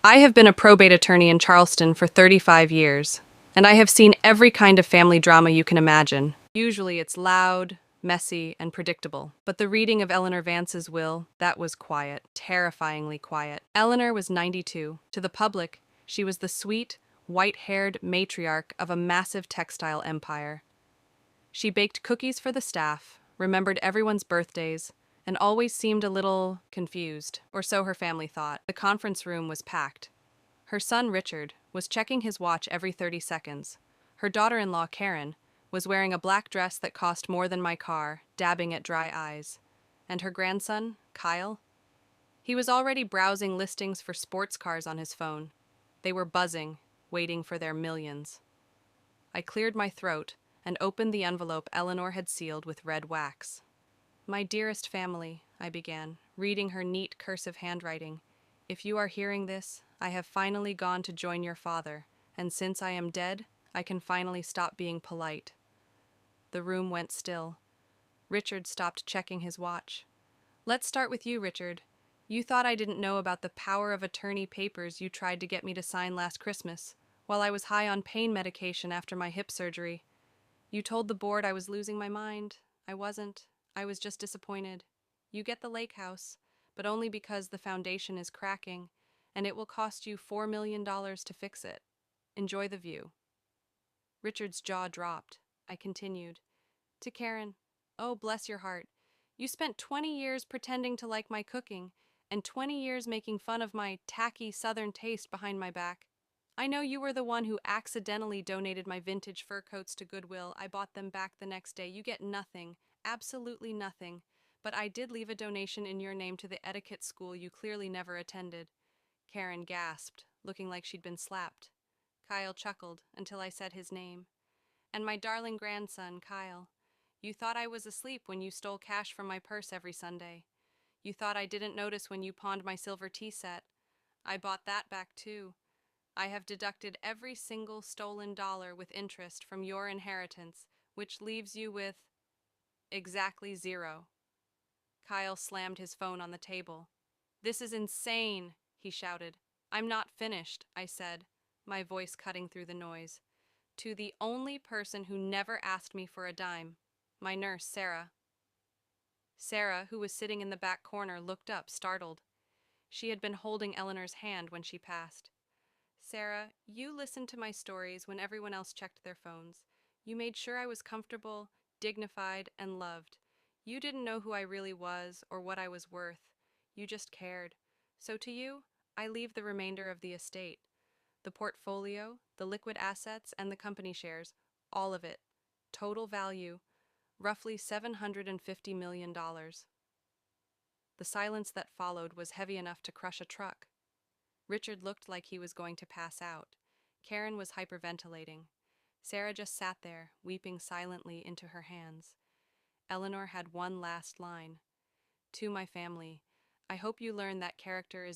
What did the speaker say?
I have been a probate attorney in Charleston for 35 years, and I have seen every kind of family drama you can imagine. Usually it's loud, messy, and predictable. But the reading of Eleanor Vance's will, that was quiet, terrifyingly quiet. Eleanor was 92. To the public, she was the sweet, white-haired matriarch of a massive textile empire. She baked cookies for the staff, remembered everyone's birthdays, and always seemed a little confused, or so her family thought. The conference room was packed. Her son, Richard, was checking his watch every 30 seconds. Her daughter-in-law, Karen, was wearing a black dress that cost more than my car, dabbing at dry eyes. And her grandson, Kyle? He was already browsing listings for sports cars on his phone. They were buzzing, waiting for their millions. I cleared my throat and opened the envelope Eleanor had sealed with red wax. "My dearest family," I began, reading her neat cursive handwriting. "If you are hearing this, I have finally gone to join your father, and since I am dead, I can finally stop being polite." The room went still. Richard stopped checking his watch. "Let's start with you, Richard. You thought I didn't know about the power of attorney papers you tried to get me to sign last Christmas, while I was high on pain medication after my hip surgery. You told the board I was losing my mind. I wasn't. I was just disappointed. You get the lake house, but only because the foundation is cracking, and it will cost you $4 million to fix it. Enjoy the view." Richard's jaw dropped. I continued. To Karen, "Oh, bless your heart. You spent 20 years pretending to like my cooking, and 20 years making fun of my tacky southern taste behind my back. I know you were the one who accidentally donated my vintage fur coats to Goodwill. I bought them back the next day. You get nothing, absolutely nothing. But I did leave a donation in your name to the etiquette school you clearly never attended." Karen gasped, looking like she'd been slapped. Kyle chuckled until I said his name. "And my darling grandson, Kyle. You thought I was asleep when you stole cash from my purse every Sunday. You thought I didn't notice when you pawned my silver tea set. I bought that back too. I have deducted every single stolen dollar with interest from your inheritance, which leaves you with exactly zero." Kyle slammed his phone on the table. "This is insane," he shouted. "I'm not finished," I said, my voice cutting through the noise. "To the only person who never asked me for a dime, my nurse, Sarah." Sarah, who was sitting in the back corner, looked up, startled. She had been holding Eleanor's hand when she passed. "Sarah, you listened to my stories when everyone else checked their phones. You made sure I was comfortable, dignified, and loved. You didn't know who I really was or what I was worth. You just cared. So to you, I leave the remainder of the estate. The portfolio, the liquid assets, and the company shares. All of it. Total value, roughly $750 million. The silence that followed was heavy enough to crush a truck. Richard looked like he was going to pass out. Karen was hyperventilating. Sarah just sat there, weeping silently into her hands. Eleanor had one last line. "To my family, I hope you learn that character is the